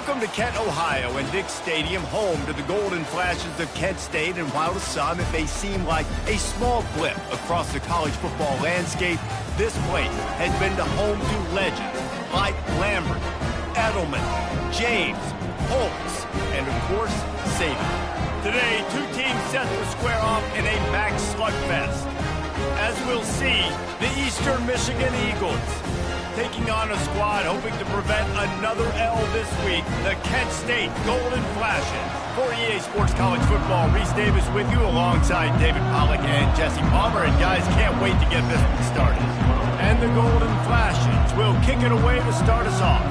Welcome to Kent, Ohio, and Dick Stadium, home to the Golden Flashes of Kent State. And while to some it may seem like a small blip across the college football landscape, this place has been the home to legends like Lambert, Edelman, James, Holtz, and of course, Saban. Today, two teams set to square off in a MAC slugfest. As we'll see, the Eastern Michigan Eagles taking on a squad hoping to prevent another L this week, the Kent State Golden Flashes. For EA Sports College Football, Reese Davis with you alongside David Pollack and Jesse Palmer. And guys, can't wait to get this one started. And the Golden Flashes will kick it away to start us off.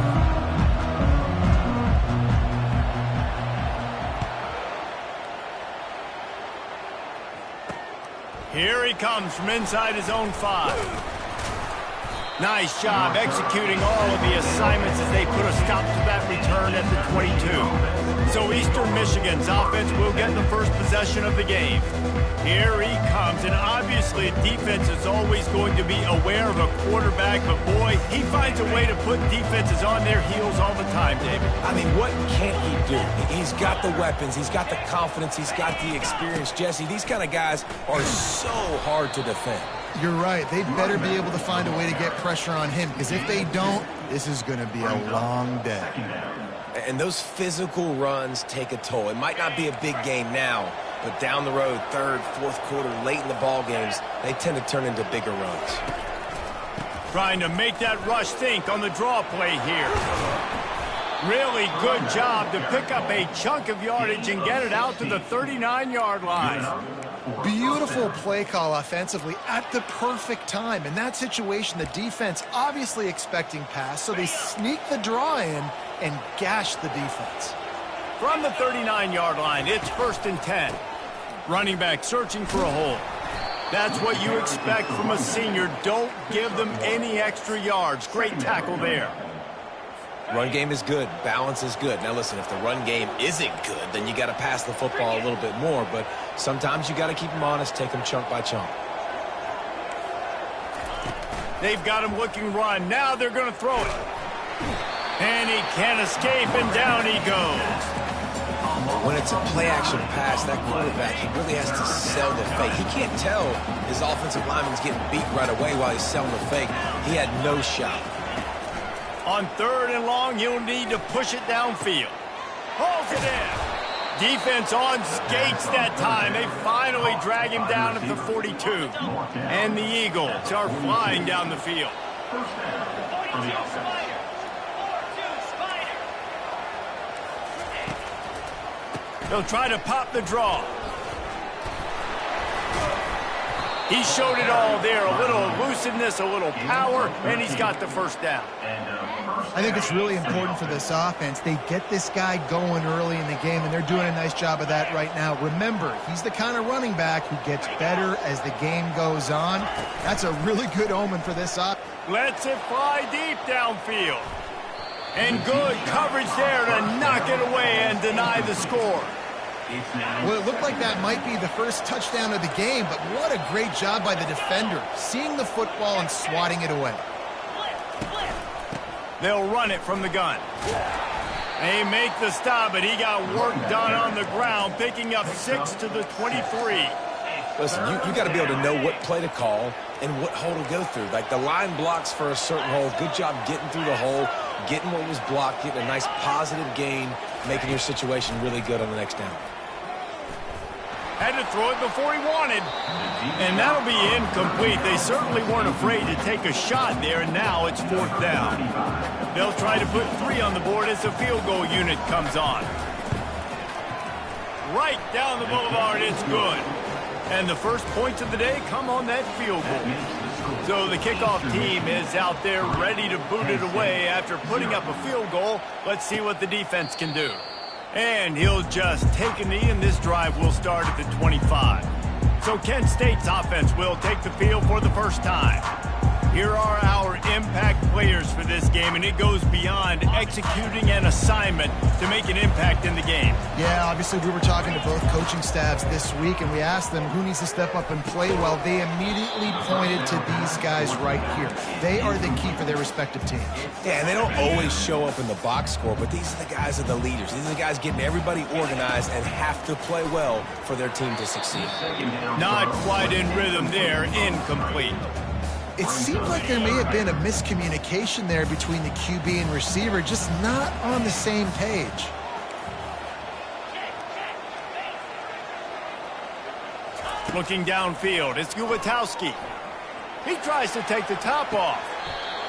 Here he comes from inside his own 5. Nice job executing all of the assignments as they put a stop to that return at the 22. So Eastern Michigan's offense will get the first possession of the game. Here he comes, and obviously defense is always going to be aware of a quarterback, but boy, he finds a way to put defenses on their heels all the time, David. I mean, what can't he do? He's got the weapons, he's got the confidence, he's got the experience. Jesse, these kind of guys are so hard to defend. You're right. They better be able to find a way to get pressure on him, because if they don't, this is going to be a long day. And those physical runs take a toll. It might not be a big game now, but down the road, third, fourth quarter, late in the ball games, they tend to turn into bigger runs. Trying to make that rush think on the draw play here. Really good job to pick up a chunk of yardage and get it out to the 39-yard line. Beautiful play call offensively at the perfect time. In that situation, the defense obviously expecting pass, so they sneak the draw in and gash the defense. From the 39-yard line, it's 1st and 10. Running back searching for a hole. That's what you expect from a senior. Don't give them any extra yards. Great tackle there. Run game is good. Balance is good. Now listen, if the run game isn't good, then you got to pass the football a little bit more. But sometimes you got to keep them honest, take them chunk by chunk. They've got him looking run. Now they're going to throw it. And he can't escape, and down he goes. When it's a play-action pass, that quarterback, he really has to sell the fake. He can't tell his offensive lineman's getting beat right away while he's selling the fake. He had no shot. On 3rd and long, he'll need to push it downfield. Hauls it in. Defense on skates that time. They finally drag him down at the 42. And the Eagles are flying down the field. They'll try to pop the draw. He showed it all there. A little elusiveness, a little power, and he's got the first down. I think it's really important for this offense. They get this guy going early in the game, and they're doing a nice job of that right now. Remember, he's the kind of running back who gets better as the game goes on. That's a really good omen for this offense. Lets it fly deep downfield. And good coverage there to knock it away and deny the score. Well, it looked like that might be the first touchdown of the game, but what a great job by the defender, seeing the football and swatting it away. They'll run it from the gun. They make the stop, but he got work done on the ground, picking up 6 to the 23. Listen, you got to be able to know what play to call and what hole to go through. Like the line blocks for a certain hole. Good job getting through the hole, getting what was blocked, getting a nice positive gain, making your situation really good on the next down. Had to throw it before he wanted. And that'll be incomplete. They certainly weren't afraid to take a shot there, and now it's 4th down. They'll try to put 3 on the board as the field goal unit comes on. Right down the boulevard, it's good. And the first points of the day come on that field goal. So the kickoff team is out there ready to boot it away after putting up a field goal. Let's see what the defense can do. And he'll just take a knee, and this drive will start at the 25. So Kent State's offense will take the field for the first time. Here are our impact players for this game, and it goes beyond executing an assignment to make an impact in the game. Yeah, obviously we were talking to both coaching staffs this week, and we asked them who needs to step up and play well. They immediately pointed to these guys right here. They are the key for their respective teams. Yeah, and they don't always show up in the box score, but these are the guys that are the leaders. These are the guys getting everybody organized and have to play well for their team to succeed. Not quite in rhythm there, incomplete. It seemed like there may have been a miscommunication there between the QB and receiver, just not on the same page. Looking downfield, it's Gulitowski. He tries to take the top off.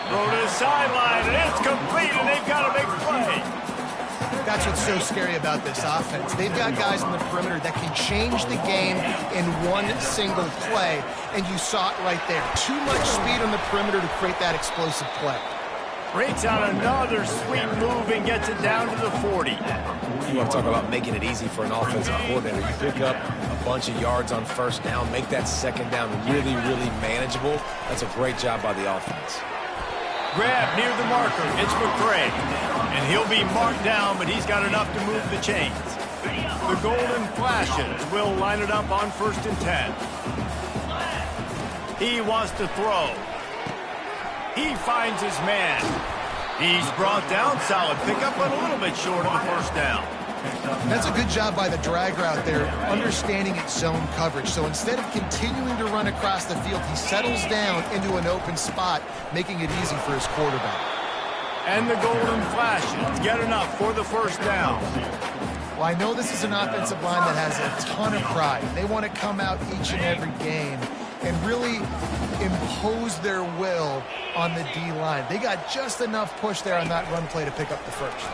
Throw to the sideline, and it's complete, and they've got a big play. That's what's so scary about this offense. They've got guys on the perimeter that can change the game in one single play, and you saw it right there. Too much speed on the perimeter to create that explosive play. Breaks out another sweet move and gets it down to the 40. You want to talk about making it easy for an offensive coordinator. You pick up a bunch of yards on first down, make that second down really, really manageable. That's a great job by the offense. Grab near the marker. It's McCray. And he'll be marked down, but he's got enough to move the chains. The Golden Flashes will line it up on 1st and 10. He wants to throw. He finds his man. He's brought down. Solid pickup, but a little bit short of the first down. That's a good job by the drag route there, understanding its zone coverage. So instead of continuing to run across the field, he settles down into an open spot, making it easy for his quarterback. And the Golden Flashes get enough for the first down. Well, I know this is an offensive line that has a ton of pride. They want to come out each and every game and really impose their will on the D-line. They got just enough push there on that run play to pick up the first.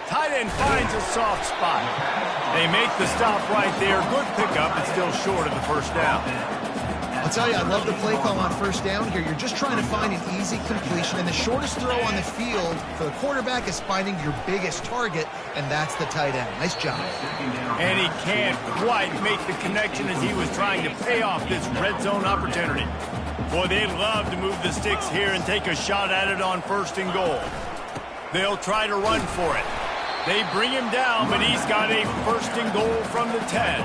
Tight end finds a soft spot. They make the stop right there. Good pickup, but still short of the first down. I'll tell you, I love the play call on first down here. You're just trying to find an easy completion, and the shortest throw on the field for the quarterback is finding your biggest target, and that's the tight end. Nice job. And he can't quite make the connection as he was trying to pay off this red zone opportunity. Boy, they'd love to move the sticks here and take a shot at it on 1st and goal. They'll try to run for it. They bring him down, but he's got a 1st and goal from the 10.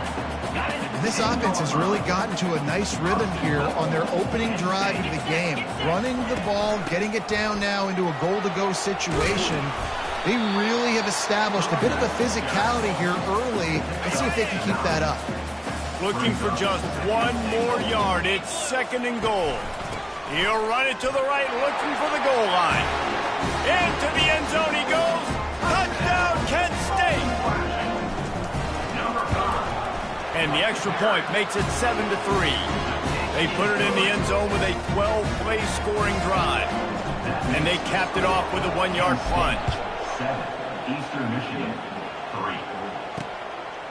This offense has really gotten to a nice rhythm here on their opening drive of the game. Running the ball, getting it down now into a goal-to-go situation. They really have established a bit of a physicality here early. Let's see if they can keep that up. Looking for just one more yard. It's 2nd and goal. He'll run it to the right, looking for the goal line. Into the end zone he goes. Touchdown, Kent State! And the extra point makes it 7-3. They put it in the end zone with a 12-play scoring drive. And they capped it off with a 1-yard plunge. 7, Eastern Michigan, 3.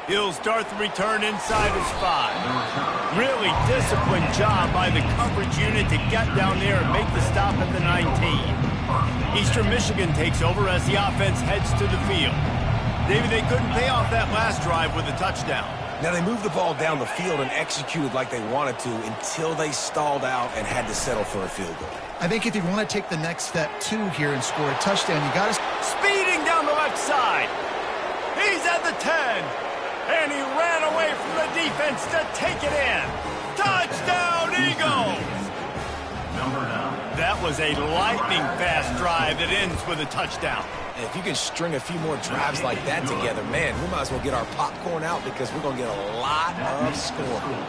He'll start the return inside his 5. Really disciplined job by the coverage unit to get down there and make the stop at the 19. Eastern Michigan takes over as the offense heads to the field. David, they couldn't pay off that last drive with a touchdown. Now, they moved the ball down the field and executed like they wanted to until they stalled out and had to settle for a field goal. I think if you want to take the next step, too, here and score a touchdown, you got to... Speeding down the left side. He's at the 10. And he ran away from the defense to take it in. Touchdown, Eagles! Number 9. That was a lightning-fast drive that ends with a touchdown. And if you can string a few more drives like that together, man, we might as well get our popcorn out because we're going to get a lot of scoring.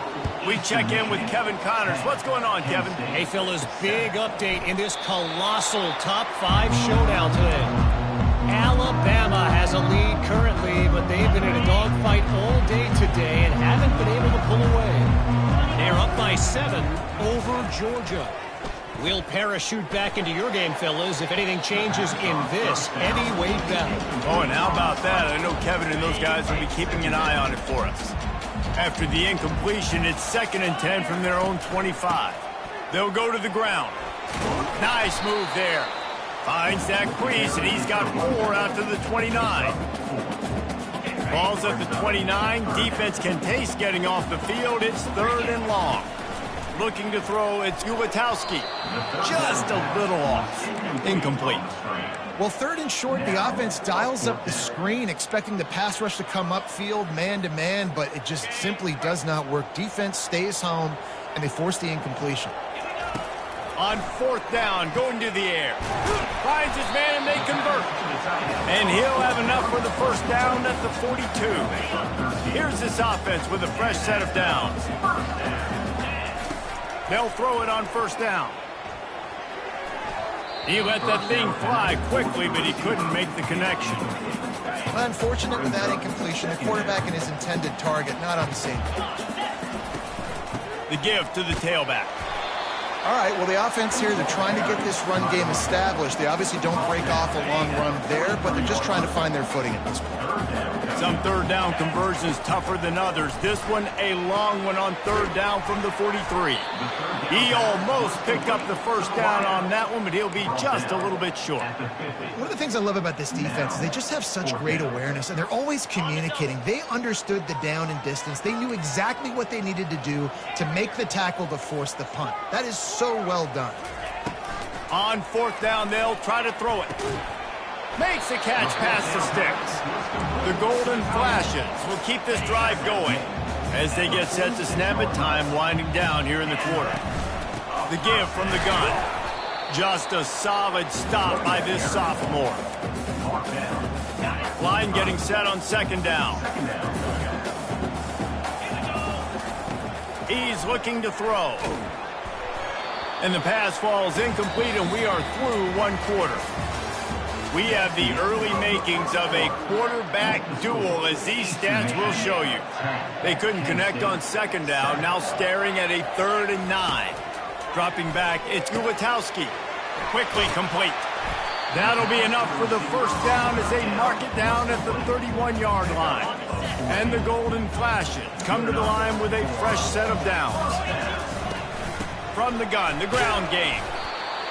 We check in with Kevin Connors. What's going on, Kevin? Hey, fellas, big update in this colossal top 5 showdown today. Alabama has a lead currently, but they've been in a dogfight all day today and haven't been able to pull away. They're up by 7 over Georgia. We'll parachute back into your game, fellas, if anything changes in this heavyweight battle. Oh, and how about that? I know Kevin and those guys will be keeping an eye on it for us. After the incompletion, it's 2nd and 10 from their own 25. They'll go to the ground. Nice move there. Finds that crease, and he's got 4 out to the 29. Ball's at the 29. Defense can taste getting off the field. It's 3rd and long. looking to throw. It's Ulatowski. Just a little off. Incomplete. Well, 3rd and short, the offense dials up the screen, expecting the pass rush to come upfield man-to-man, but it just simply does not work. Defense stays home, and they force the incompletion. On 4th down, going to the air. Finds his man, and they convert. And he'll have enough for the first down at the 42. Here's this offense with a fresh set of downs. They'll throw it on 1st down. He let that thing fly quickly, but he couldn't make the connection. Unfortunate with that incompletion. The quarterback and his intended target not on the same page. The give to the tailback. All right, well, the offense here, they're trying to get this run game established. They obviously don't break off a long run there, but they're just trying to find their footing at this point. Some 3rd down conversions tougher than others. This one, a long one on 3rd down from the 43. He almost picked up the first down on that one, but he'll be just a little bit short. One of the things I love about this defense is they just have such great awareness, and they're always communicating. They understood the down and distance. They knew exactly what they needed to do to make the tackle to force the punt. That is so well done. On 4th down, they'll try to throw it. Makes the catch past the sticks. The golden flashes will keep this drive going as they get set to snap it. Time winding down here in the quarter. The give from the gun. Just a solid stop by this sophomore. Line getting set on 2nd down. He's looking to throw. And the pass falls incomplete, and we are through 1 quarter. We have the early makings of a quarterback duel, as these stats will show you. They couldn't connect on 2nd down, now staring at a 3rd and 9. Dropping back, it's Ulatowski. Quickly complete. That'll be enough for the first down as they mark it down at the 31-yard line. And the golden flashes come to the line with a fresh set of downs. From the gun, the ground game.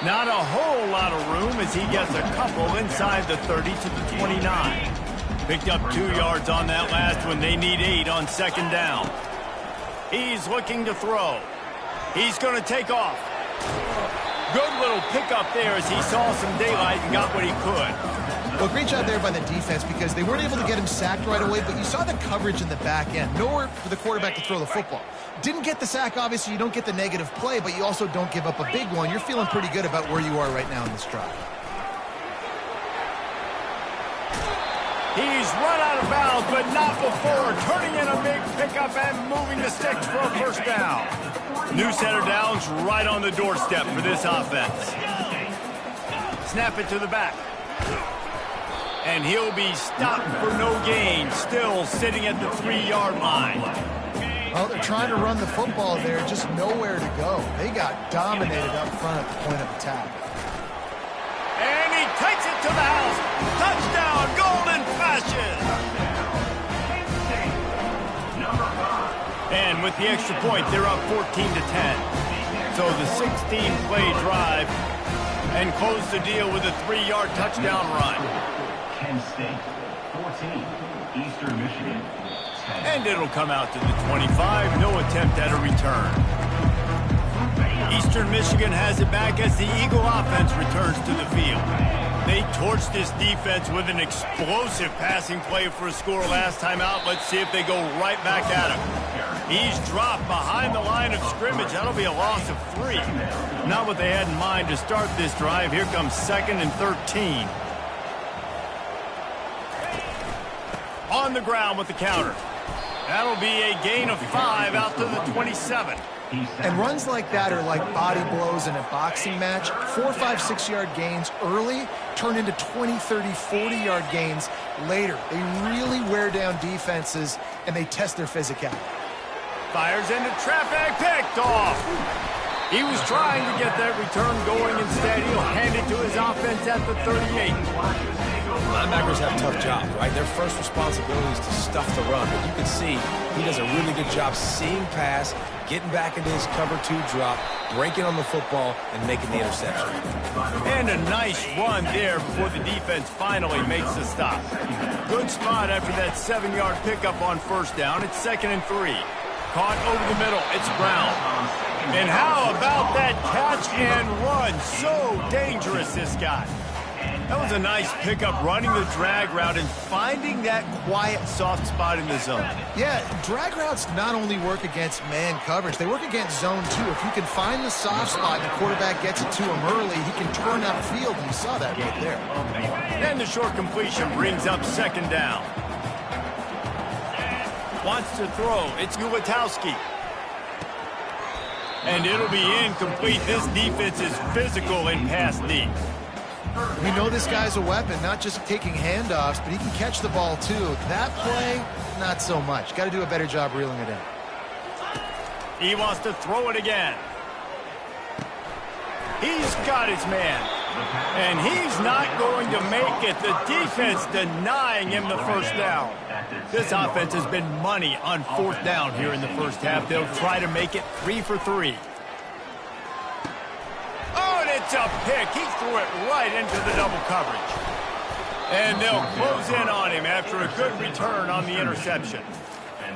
Not a whole lot of room as he gets a couple inside the 30 to the 29. Picked up 2 yards on that last one. They need 8 on 2nd down. He's looking to throw. He's going to take off. Good little pickup there as he saw some daylight and got what he could. Well, great job there by the defense because they weren't able to get him sacked right away, but you saw the coverage in the back end. Nowhere for the quarterback to throw the football. Didn't get the sack, obviously. You don't get the negative play, but you also don't give up a big one. You're feeling pretty good about where you are right now in this drive. He's run out of bounds, but not before turning in a big pickup and moving the sticks for a first down. New set of downs right on the doorstep for this offense. Snap it to the back. And he'll be stopped for no gain, still sitting at the 3-yard line. Well, they're trying to run the football there, just nowhere to go. They got dominated up front at the point of attack. And he takes it to the house. Touchdown, Golden Flashes. And with the extra point, they're up 14 to 10. So the 16-play drive and close the deal with a 3-yard touchdown run. Kent State, 14, Eastern Michigan, 10. And it'll come out to the 25. No attempt at a return. Eastern Michigan has it back as the Eagle offense returns to the field. They torched this defense with an explosive passing play for a score last time out. Let's see if they go right back at him. He's dropped behind the line of scrimmage. That'll be a loss of 3. Not what they had in mind to start this drive. Here comes 2nd and 13. On the ground with the counter. That'll be a gain of 5 out to the 27. And runs like that are like body blows in a boxing match. 4, 5, 6-yard gains early turn into 20, 30, 40-yard gains later. They really wear down defenses, and they test their physicality. Fires into traffic, picked off. He was trying to get that return going. Instead, he'll hand it to his offense at the 38. Linebackers have tough jobs, right? Their first responsibility is to stuff the run. But you can see he does a really good job seeing pass, getting back into his cover 2 drop, breaking on the football, and making the interception. And a nice run there before the defense finally makes the stop. Good spot after that 7-yard pickup on first down. It's 2nd and 3. Caught over the middle. It's Brown. And how about that catch and run? So dangerous, this guy. That was a nice pickup, running the drag route and finding that quiet, soft spot in the zone. Yeah, drag routes not only work against man coverage, they work against zone too. If you can find the soft spot and the quarterback gets it to him early, he can turn upfield, and you saw that right there. And the short completion brings up second down. Wants to throw. It's Ulatowski. And it'll be incomplete. This defense is physical in pass deep. We know this guy's a weapon, not just taking handoffs, but he can catch the ball too. That play, not so much. Got to do a better job reeling it in. He wants to throw it again. He's got his man. And he's not going to make it. The defense denying him the first down. This offense has been money on fourth down here in the first half. They'll try to make it 3 for 3. Oh, and it's a pick. He threw it right into the double coverage. And they'll close in on him after a good return on the interception.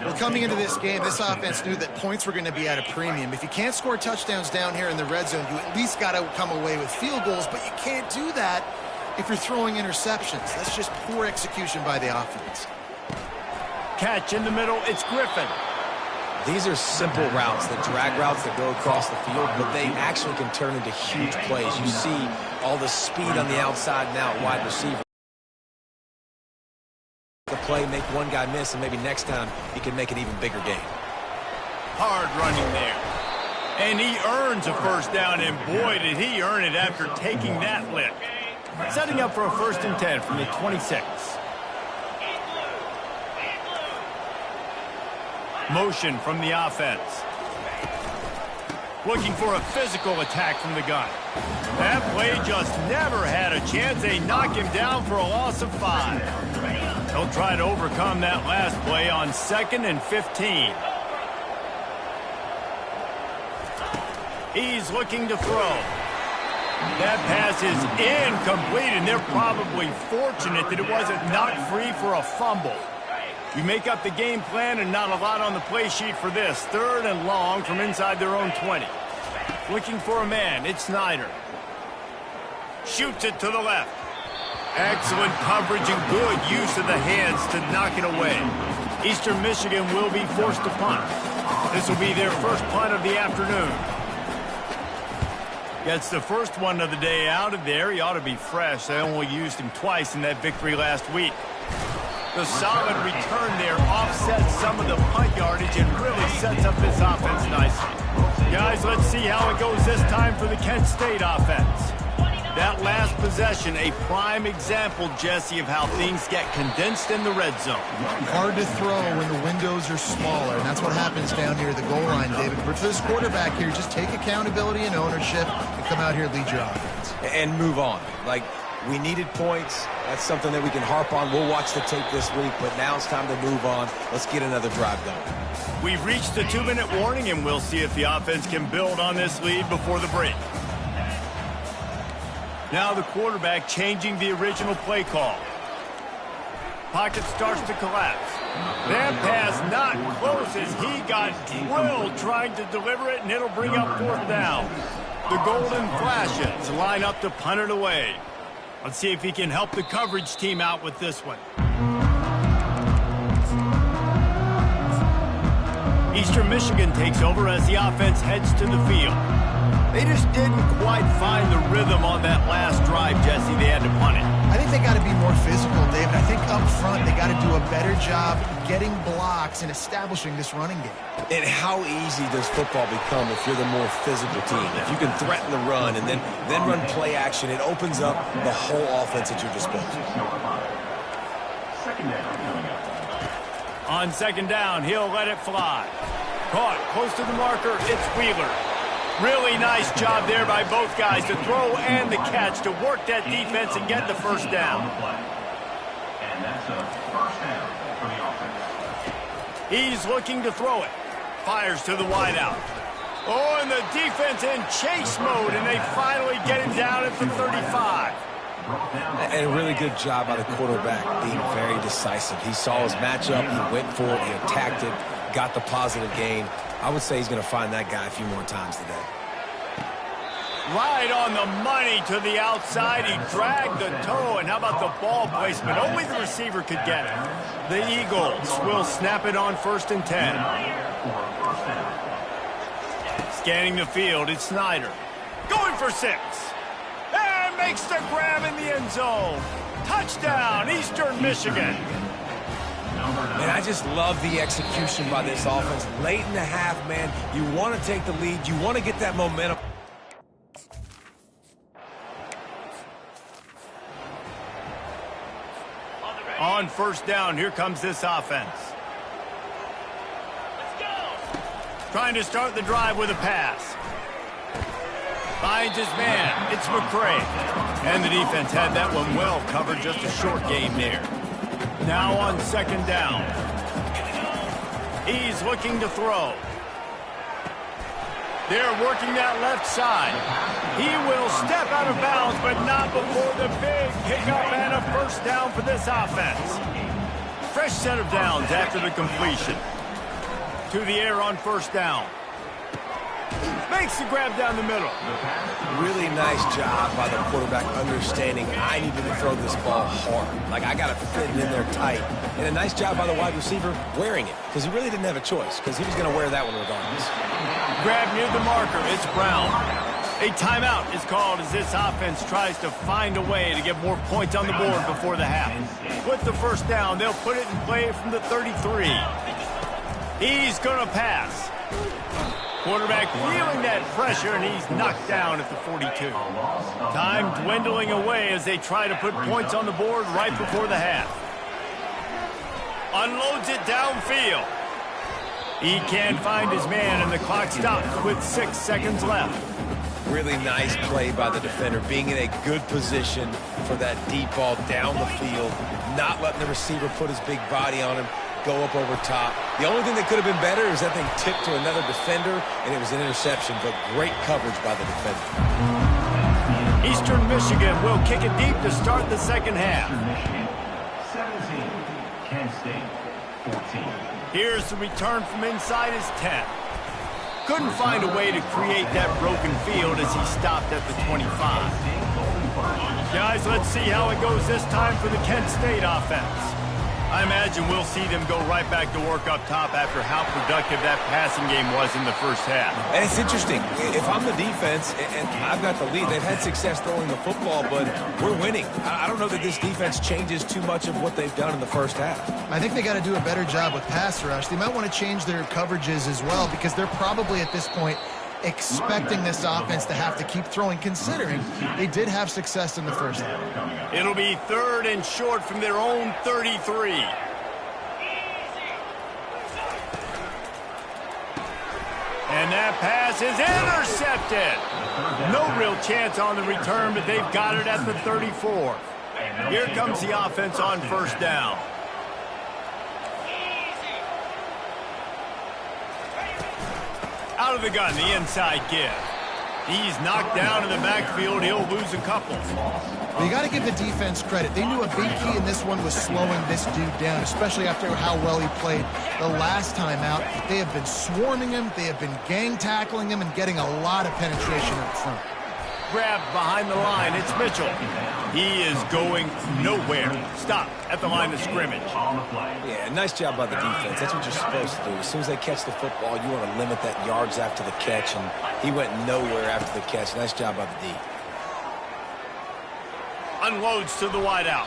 Well, coming into this game, this offense knew that points were going to be at a premium. If you can't score touchdowns down here in the red zone, you at least got to come away with field goals, but you can't do that if you're throwing interceptions. That's just poor execution by the offense. Catch in the middle, it's Griffin. These are simple routes, the drag routes that go across the field, but they actually can turn into huge plays. You see all the speed on the outside and out wide receiver. The play, make one guy miss, and maybe next time he can make an even bigger gain. Hard running there. And he earns a first down, and boy, did he earn it after taking that lick. Setting up for a 1st and 10 from the 26. Motion from the offense. Looking for a physical attack from the gun. That play just never had a chance. They knock him down for a loss of 5. They'll try to overcome that last play on 2nd and 15. He's looking to throw. That pass is incomplete, and they're probably fortunate that it wasn't knocked free for a fumble. You make up the game plan and not a lot on the play sheet for this. 3rd and long from inside their own 20. Looking for a man, it's Snyder. Shoots it to the left. Excellent coverage and good use of the hands to knock it away. Eastern Michigan will be forced to punt. This will be their first punt of the afternoon. Gets the first one of the day out of there. He ought to be fresh. They only used him twice in that victory last week. The solid return there offsets some of the punt yardage and really sets up this offense nicely. Guys, let's see how it goes this time for the Kent State offense. That last possession, a prime example, Jesse, of how things get condensed in the red zone. Hard to throw when the windows are smaller, and that's what happens down here at the goal line, David. But for this quarterback here, just take accountability and ownership and come out here and lead your offense. And move on. Like, we needed points. That's something that we can harp on. We'll watch the tape this week, but now it's time to move on. Let's get another drive going. We've reached the 2-minute warning, and we'll see if the offense can build on this lead before the break. Now the quarterback changing the original play call. Pocket starts to collapse. That pass not close as he got drilled trying to deliver it, and it'll bring up 4th down. The Golden Flashes line up to punt it away. Let's see if he can help the coverage team out with this one. Eastern Michigan takes over as the offense heads to the field. They just didn't quite find the rhythm on that last drive, Jesse. They had to punt it. I think they got to be more physical, David. I think up front they got to do a better job getting blocks and establishing this running game. And how easy does football become if you're the more physical team? If you can threaten the run and then run play action, it opens up the whole offense at your disposal. On 2nd down, he'll let it fly. Caught close to the marker, it's Wheeler. Really nice job there by both guys to throw and the catch to work that defense and get the first down. And that's a first down for the offense. He's looking to throw it. Fires to the wideout. Oh, and the defense in chase mode, and they finally get him down at the 35. And a really good job by the quarterback being very decisive. He saw his matchup, he went for it, he attacked it, got the positive gain. I would say he's going to find that guy a few more times today. Right on the money to the outside. He dragged the toe, and how about the ball placement? Only the receiver could get it. The Eagles will snap it on 1st and 10. Scanning the field, it's Snyder. Going for 6. And makes the grab in the end zone. Touchdown, Eastern Michigan. Man, I just love the execution by this offense. Late in the half, man, you want to take the lead. You want to get that momentum. On 1st down, here comes this offense. Let's go. Trying to start the drive with a pass. Finds his man. It's McCray. And the defense had that one well covered. Just a short game there. Now on 2nd down. He's looking to throw. They're working that left side. He will step out of bounds, but not before the big pickup and a 1st down for this offense. Fresh set of downs after the completion. To the air on 1st down. Makes the grab down the middle. Really nice job by the quarterback understanding I needed to throw this ball hard. Like, I got to fit it in there tight. And a nice job by the wide receiver wearing it, because he really didn't have a choice, because he was going to wear that one regardless. Grab near the marker. It's Brown. A timeout is called as this offense tries to find a way to get more points on the board before the half. With the 1st down, they'll put it in play from the 33. He's going to pass. Quarterback feeling that pressure, and he's knocked down at the 42. Time dwindling away as they try to put points on the board right before the half. Unloads it downfield. He can't find his man, and the clock stops with 6 seconds left. Really nice play by the defender, being in a good position for that deep ball down the field, not letting the receiver put his big body on him, go up over top. The only thing that could have been better is that thing tipped to another defender, and it was an interception, but great coverage by the defender. Eastern Michigan will kick it deep to start the 2nd half. 17, Kent State, 14. Here's the return from inside his 10. Couldn't find a way to create that broken field as he stopped at the 25. Guys, let's see how it goes this time for the Kent State offense. I imagine we'll see them go right back to work up top after how productive that passing game was in the 1st half. And it's interesting. If I'm the defense and I've got the lead, they've had success throwing the football, but we're winning. I don't know that this defense changes too much of what they've done in the 1st half. I think they got to do a better job with pass rush. They might want to change their coverages as well, because they're probably at this point expecting this offense to have to keep throwing, considering they did have success in the 1st half. It'll be 3rd and short from their own 33. And that pass is intercepted. No real chance on the return, but they've got it at the 34. Here comes the offense on 1st down. Out of the gun, the inside give. He's knocked down in the backfield. He'll lose a couple. Well, you got to give the defense credit. They knew a big key in this one was slowing this dude down, especially after how well he played the last time out. They have been swarming him. They have been gang tackling him and getting a lot of penetration up front. Grabbed behind the line. It's Mitchell. He is going nowhere. Stop at the line of scrimmage. Yeah, nice job by the defense. That's what you're supposed to do. As soon as they catch the football, you want to limit that yards after the catch, and he went nowhere after the catch. Nice job by the D. Unloads to the wideout.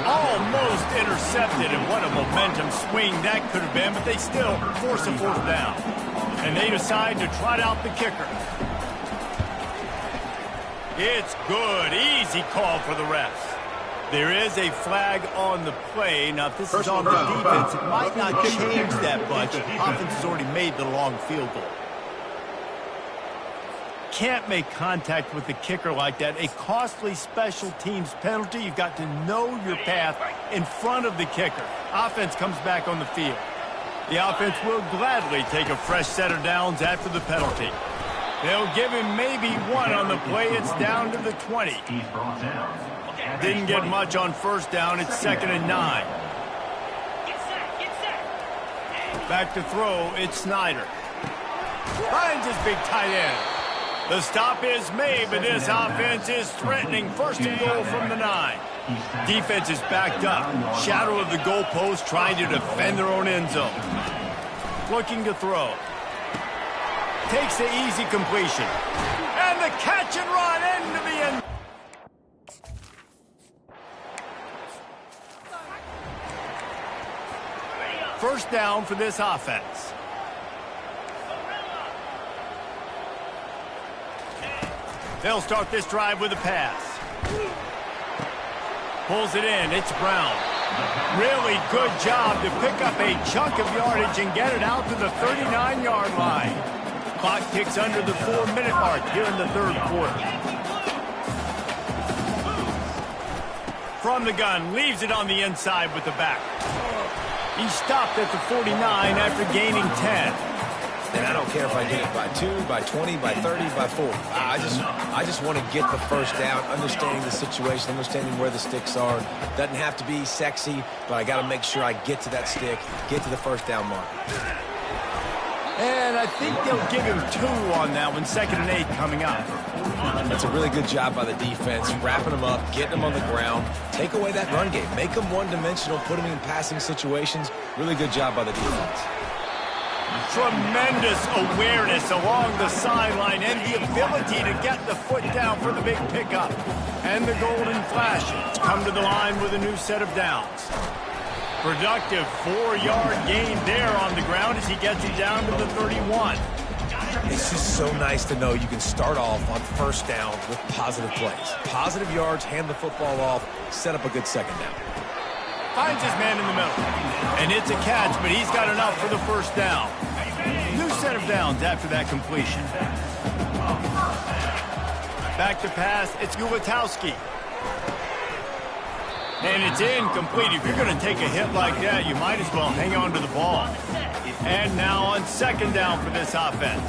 Almost intercepted, and what a momentum swing that could have been, but they still force a 4th down. And they decide to trot out the kicker. It's good. Easy call for the refs. There is a flag on the play. Now, if this is on the defense, it might not change that much. The offense has already made the long field goal. Can't make contact with the kicker like that. A costly special teams penalty. You've got to know your path in front of the kicker. Offense comes back on the field. The offense will gladly take a fresh set of downs after the penalty. They'll give him maybe one on the play. It's down to the 20. Didn't get much on 1st down. It's 2nd and 9. Back to throw. It's Snyder. finds his big tight end. The stop is made, but this offense is threatening. First and goal from the 9. Defense is backed up. Shadow of the goalpost, trying to defend their own end zone. Looking to throw. Takes the easy completion. And the catch and run into the end. First down for this offense. They'll start this drive with a pass. Pulls it in. It's Brown. Really good job to pick up a chunk of yardage and get it out to the 39-yard line. Clock ticks under the 4-minute mark here in the third quarter. From the gun, leaves it on the inside with the back. He stopped at the 49 after gaining 10. And I don't care if I get it by 2, by 20, by 30, by 40. I just want to get the first down, understanding the situation, understanding where the sticks are. Doesn't have to be sexy, but I got to make sure I get to that stick, get to the first down mark. And I think they'll give him 2 on that one, 2nd and 8 coming up. That's a really good job by the defense, wrapping them up, getting them on the ground. Take away that run game. Make them one-dimensional, put them in passing situations. Really good job by the defense. Tremendous awareness along the sideline and the ability to get the foot down for the big pickup. And the Golden Flashes come to the line with a new set of downs. Productive 4-yard gain there on the ground as he gets it down to the 31. It's just so nice to know you can start off on first down with positive plays. Positive yards, hand the football off, set up a good second down. Finds his man in the middle. And it's a catch, but he's got enough for the first down. New set of downs after that completion. Back to pass, it's Gulatowski. And it's incomplete. If you're going to take a hit like that, you might as well hang on to the ball. And now on 2nd down for this offense.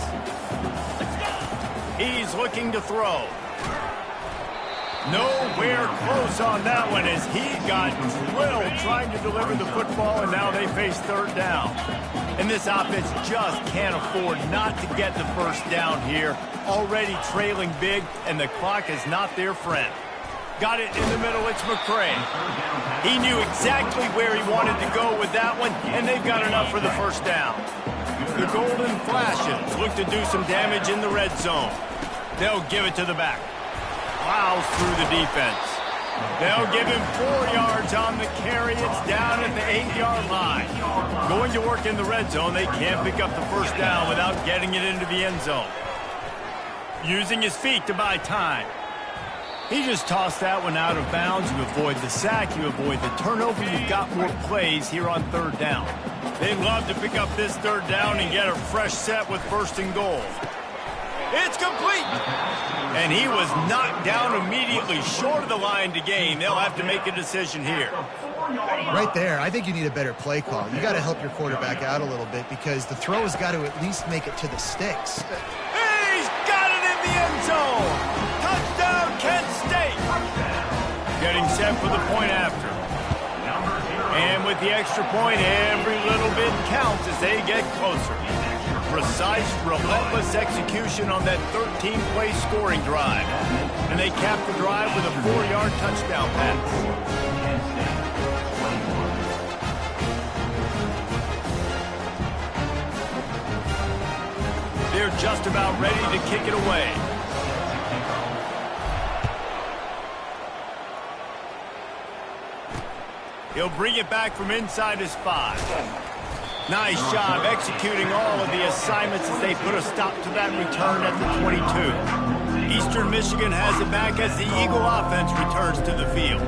He's looking to throw. Nowhere close on that one as he got drilled trying to deliver the football, and now they face 3rd down. And this offense just can't afford not to get the first down here. Already trailing big, and the clock is not their friend. Got it in the middle, it's McCray. He knew exactly where he wanted to go with that one, and they've got enough for the first down. The Golden Flashes look to do some damage in the red zone. They'll give it to the back. Plows through the defense. They'll give him 4 yards on the carry. It's down at the 8-yard line. Going to work in the red zone. They can't pick up the first down without getting it into the end zone. Using his feet to buy time. He just tossed that one out of bounds. You avoid the sack, you avoid the turnover. You've got more plays here on 3rd down. They'd love to pick up this 3rd down and get a fresh set with 1st and goal. It's complete. And he was knocked down immediately short of the line to gain. They'll have to make a decision here. Right there, I think you need a better play call. You got to help your quarterback out a little bit because the throw has got to at least make it to the sticks. He's got it in the end zone. Touchdown, Kent State. Getting set for the point after. And with the extra point, every little bit counts as they get closer. Precise, relentless execution on that 13-play scoring drive. And they cap the drive with a 4-yard touchdown pass. They're just about ready to kick it away. He'll bring it back from inside his 5. Nice job executing all of the assignments as they put a stop to that return at the 22. Eastern Michigan has it back as the Eagle offense returns to the field.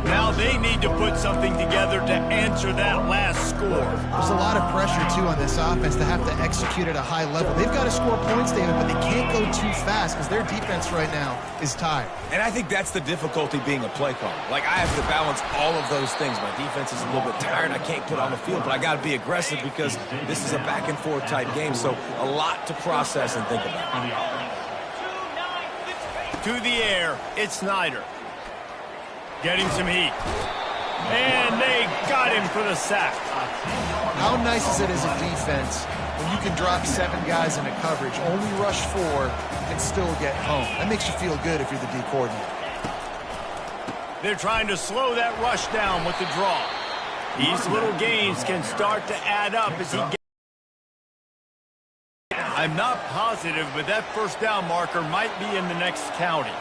Now they need to put something together to answer that last score. There's a lot of pressure, too, on this offense to have to execute at a high level. They've got to score points, David, but they can't go too fast because their defense right now is tired. And I think that's the difficulty being a play caller. Like, I have to balance all of those things. My defense is a little bit tired. I can't put on the field, but I got to be aggressive because this is a back-and-forth type game, so a lot to process and think about. To the air, it's Snyder. Getting some heat. And they got him for the sack. How nice is it as a defense when you can drop 7 guys into coverage, only rush 4, and still get home? That makes you feel good if you're the D coordinator. They're trying to slow that rush down with the draw. These little gains can start to add up as he gets. I'm not positive, but that first down marker might be in the next county.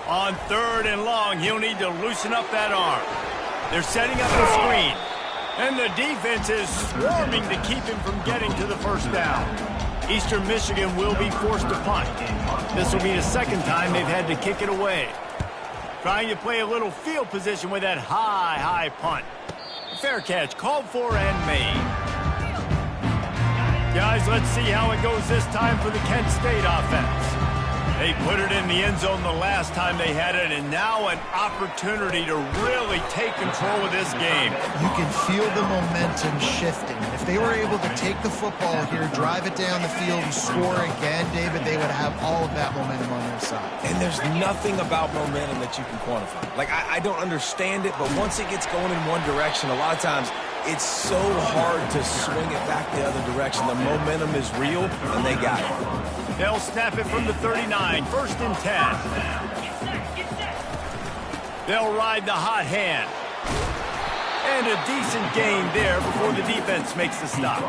On 3rd and long, he'll need to loosen up that arm. They're setting up the screen. And the defense is swarming to keep him from getting to the first down. Eastern Michigan will be forced to punt. This will be the second time they've had to kick it away. Trying to play a little field position with that high punt. Fair catch, called for and made. Guys, let's see how it goes this time for the Kent State offense. They put it in the end zone the last time they had it, and now an opportunity to really take control of this game. You can feel the momentum shifting. And if they were able to take the football here, drive it down the field, and score again, David, they would have all of that momentum on their side. And there's nothing about momentum that you can quantify. Like, I don't understand it, but once it gets going in one direction, a lot of times it's so hard to swing it back the other direction. The momentum is real, and they got it. They'll snap it from the 39, 1st and 10. They'll ride the hot hand. And a decent gain there before the defense makes the stop.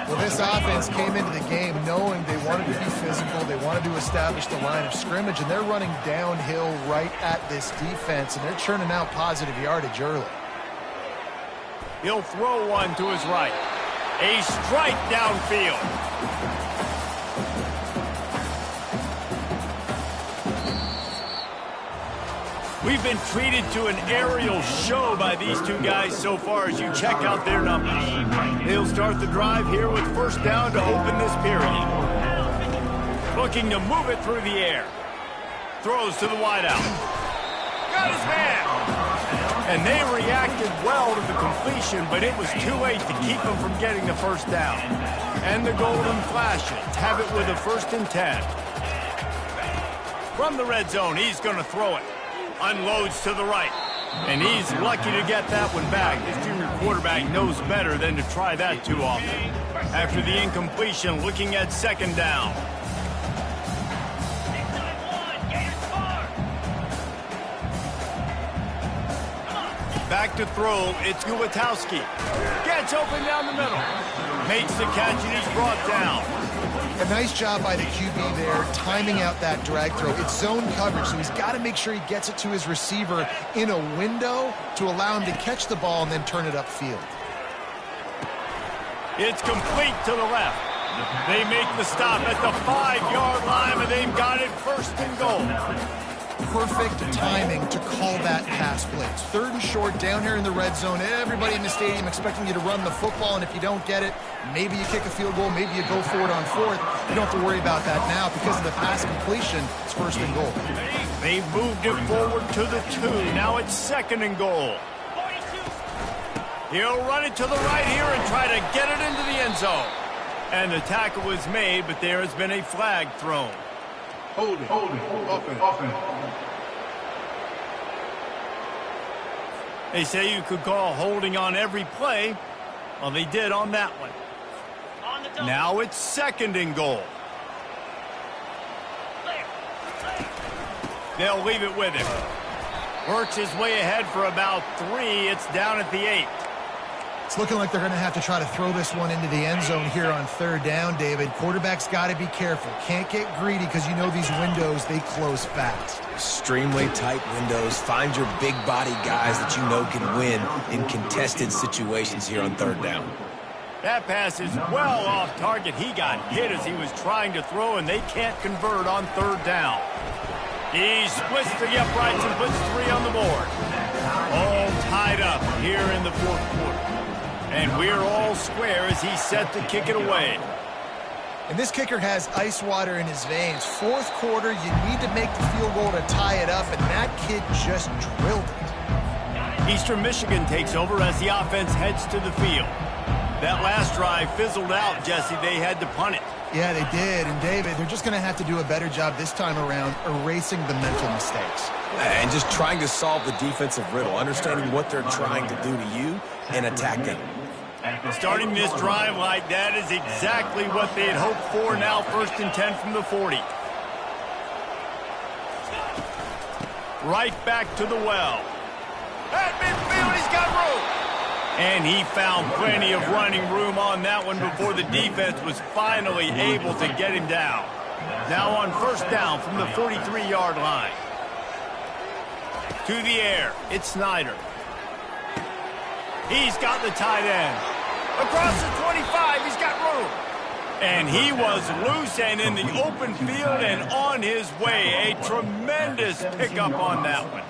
Well, this offense came into the game knowing they wanted to be physical, they wanted to establish the line of scrimmage, and they're running downhill right at this defense, and they're churning out positive yardage early. He'll throw one to his right. A strike downfield. We've been treated to an aerial show by these two guys so far as you check out their numbers. They'll start the drive here with first down to open this period. Looking to move it through the air. Throws to the wideout. Got his man. And they reacted well to the completion, but it was too late to keep them from getting the first down. And the Golden Flashes have it with a 1st and 10. From the red zone, he's going to throw it. Unloads to the right. And he's lucky to get that one back. His junior quarterback knows better than to try that too often. After the incompletion, looking at 2nd down. Back to throw, it's Gulatowski. Gets open down the middle. Makes the catch and he's brought down. A nice job by the QB there, timing out that drag throw. It's zone coverage, so he's got to make sure he gets it to his receiver in a window to allow him to catch the ball and then turn it upfield. It's complete to the left. They make the stop at the 5-yard line, and they've got it 1st and goal. Perfect timing to call that pass play. It's 3rd and short down here in the red zone. Everybody in the stadium expecting you to run the football, and if you don't get it, maybe you kick a field goal, maybe you go for it on 4th. You don't have to worry about that now because of the pass completion. It's 1st and goal. They've moved it forward to the 2. Now it's 2nd and goal. He'll run it to the right here and try to get it into the end zone. And the tackle was made, but there has been a flag thrown. Hold it. Offense. They say you could call holding on every play. Well, they did on that one. Now it's 2nd and goal. They'll leave it with him. Works his way ahead for about 3. It's down at the 8. It's looking like they're going to have to try to throw this one into the end zone here on 3rd down, David. Quarterback's got to be careful. Can't get greedy because you know these windows, they close fast. Extremely tight windows. Find your big body guys that you know can win in contested situations here on 3rd down. That pass is well off target. He got hit as he was trying to throw, and they can't convert on 3rd down. He splits the uprights and puts 3 on the board. All tied up here in the 4th quarter. And we're all square as he's set to kick it away. And this kicker has ice water in his veins. 4th quarter, you need to make the field goal to tie it up, and that kid just drilled it. Eastern Michigan takes over as the offense heads to the field. That last drive fizzled out, Jesse. They had to punt it. Yeah, they did. And, David, they're just going to have to do a better job this time around erasing the mental mistakes. And just trying to solve the defensive riddle, understanding what they're trying to do to you and attacking. Starting this drive like that is exactly what they had hoped for. Now 1st and 10 from the 40. Right back to the well. At midfield, he's got room. And he found plenty of running room on that one before the defense was finally able to get him down. Now on 1st down from the 43-yard line. To the air, it's Snyder. He's got the tight end. Across the 25, he's got room. And he was loose and in the open field and on his way. A tremendous pickup on that one.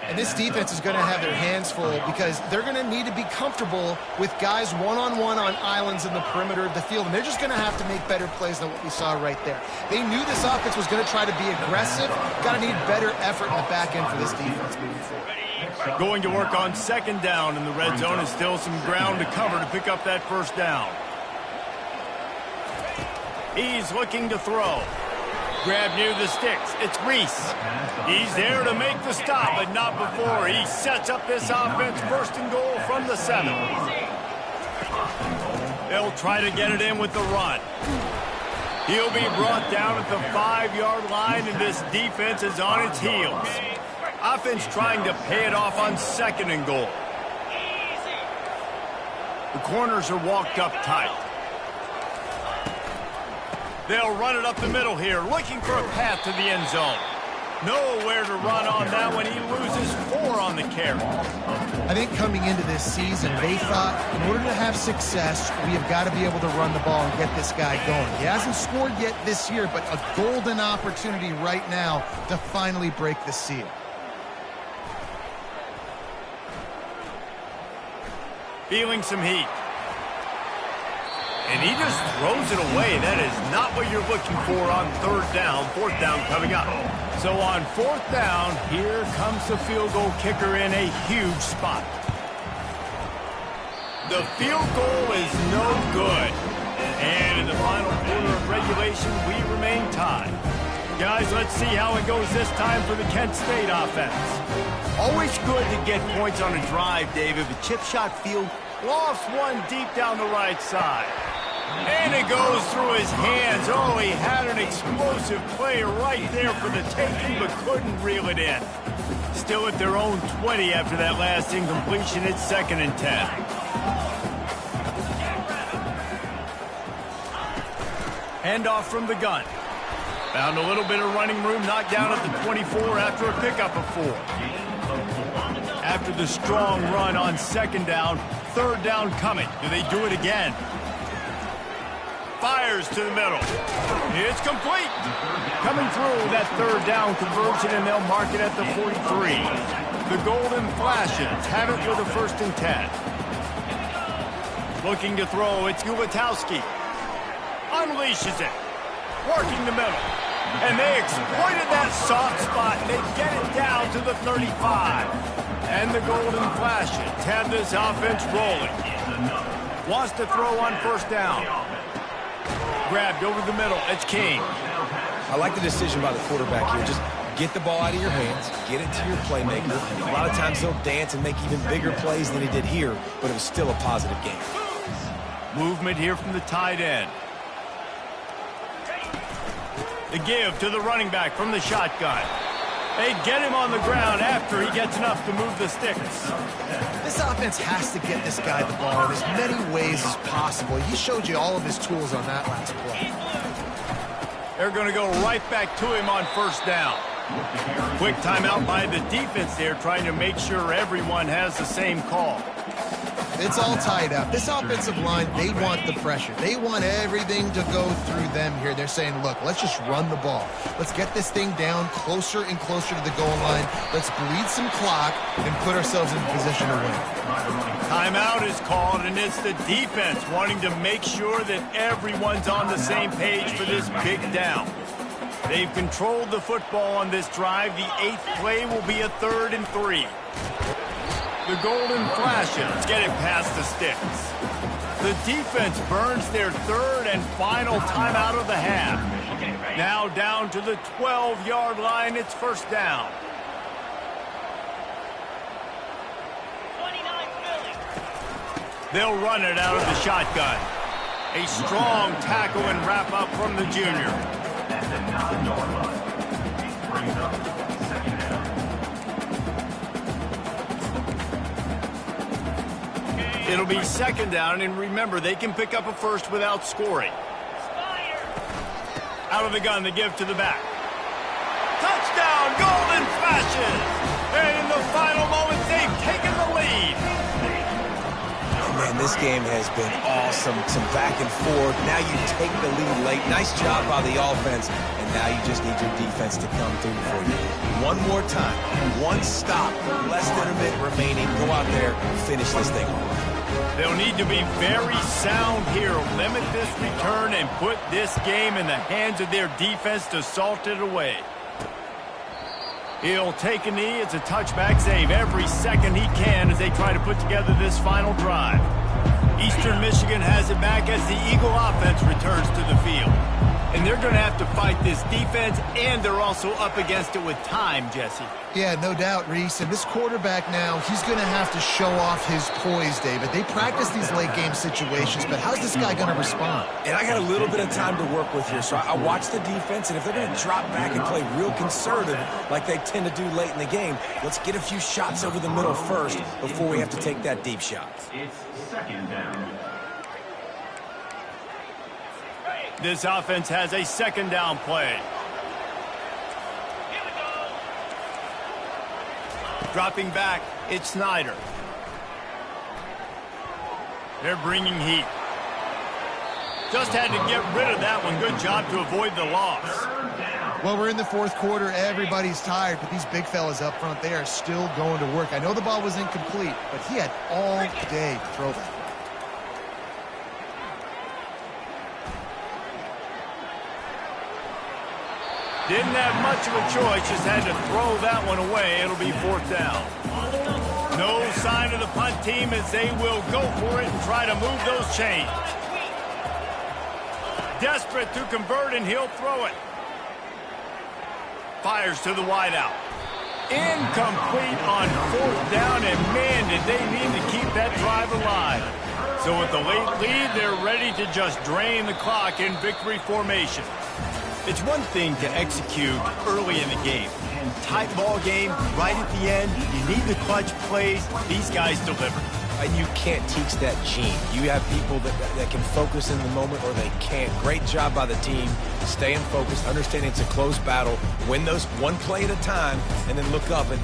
And this defense is going to have their hands full because they're going to need to be comfortable with guys one-on-one on islands in the perimeter of the field. And they're just going to have to make better plays than what we saw right there. They knew this offense was going to try to be aggressive. Got to need better effort in the back end for this defense moving forward. Going to work on 2nd down in the red zone, and still some ground to cover to pick up that 1st down. He's looking to throw. Grab near the sticks. It's Reese. He's there to make the stop, but not before. He sets up this offense 1st and goal from the 7. They'll try to get it in with the run. He'll be brought down at the 5-yard line, and this defense is on its heels. Offense trying to pay it off on 2nd and goal. The corners are walked up tight. They'll run it up the middle here, looking for a path to the end zone. Nowhere to run on that one. He loses 4 on the carry. I think coming into this season, they thought in order to have success, we have got to be able to run the ball and get this guy going. He hasn't scored yet this year, but a golden opportunity right now to finally break the seal. Feeling some heat. And he just throws it away. That is not what you're looking for on 3rd down. 4th down coming up. So on 4th down, here comes the field goal kicker in a huge spot. The field goal is no good. And in the final quarter of regulation, we remain tied. Guys, let's see how it goes this time for the Kent State offense. Always good to get points on a drive, David. The chip shot field lofts one deep down the right side. And it goes through his hands. Oh, he had an explosive play right there for the taking, but couldn't reel it in. Still at their own 20 after that last incompletion. It's 2nd and 10. Handoff from the gun. Found a little bit of running room, knocked down at the 24 after a pickup of 4. After the strong run on 2nd down, 3rd down coming. Do they do it again? Fires to the middle. It's complete. Coming through that 3rd down conversion, and they'll mark it at the 43. The Golden Flashes have it with a 1st and 10. Looking to throw, it's Ulatowski. Unleashes it. Working the middle. And they exploited that soft spot. They get it down to the 35. And the Golden Flashes have this offense rolling. Wants to throw on 1st down. Grabbed over the middle. It's King. I like the decision by the quarterback here. Just get the ball out of your hands, get it to your playmaker. A lot of times he'll dance and make even bigger plays than he did here, but it was still a positive game. Movement here from the tight end. The give to the running back from the shotgun. They get him on the ground after he gets enough to move the sticks. This offense has to get this guy the ball in as many ways as possible. He showed you all of his tools on that last play. They're going to go right back to him on 1st down. Quick timeout by the defense there, trying to make sure everyone has the same call. It's all tied up. This offensive line, they want the pressure. They want everything to go through them here. They're saying, look, let's just run the ball. Let's get this thing down closer and closer to the goal line. Let's bleed some clock and put ourselves in position to win. Timeout is called, and it's the defense wanting to make sure that everyone's on the same page for this big down. They've controlled the football on this drive. The 8th play will be a 3rd and 3. The Golden Flashes get it past the sticks. The defense burns their 3rd and final timeout of the half. Now down to the 12-yard line. It's 1st down. They'll run it out of the shotgun. A strong tackle and wrap up from the junior. At the 9-yard line. Brings up second down. It'll be second down, and remember, they can pick up a first without scoring. Out of the gun, the give to the back. Touchdown, Golden Flashes! And in the final moments, they've taken the lead. Oh, man, this game has been awesome. Some back and forth. Now you take the lead late. Nice job by the offense. And now you just need your defense to come through for you. One more time. One stop. Less than a minute remaining. Go out there and finish this thing off. They'll need to be very sound here. Limit this return and put this game in the hands of their defense to salt it away. He'll take a knee. It's a touchback save every second he can as they try to put together this final drive. Eastern Michigan has it back as the Eagle offense returns to the field. And they're going to have to fight this defense, and they're also up against it with time, Jesse. Yeah, no doubt, Reese. And this quarterback now, he's going to have to show off his poise, David. They practice these late-game situations, but how's this guy going to respond? And I got a little bit of time to work with here, so I watch the defense, and if they're going to drop back and play real conservative like they tend to do late in the game, let's get a few shots over the middle first before we have to take that deep shot. It's second down. This offense has a second down play. Dropping back, it's Snyder. They're bringing heat. Just had to get rid of that one. Good job to avoid the loss. Well, we're in the fourth quarter. Everybody's tired, but these big fellas up front, they are still going to work. I know the ball was incomplete, but he had all day to throw that. Didn't have much of a choice, just had to throw that one away. It'll be fourth down. No sign of the punt team as they will go for it and try to move those chains. Desperate to convert, and he'll throw it. Fires to the wideout. Incomplete on fourth down, and man, did they need to keep that drive alive. So with the late lead, they're ready to just drain the clock in victory formation. It's one thing to execute early in the game. Tight ball game, right at the end, you need the clutch plays. These guys deliver. And you can't teach that gene. You have people that can focus in the moment or they can't. Great job by the team, staying focused, understanding it's a close battle, win those one play at a time, and then look up and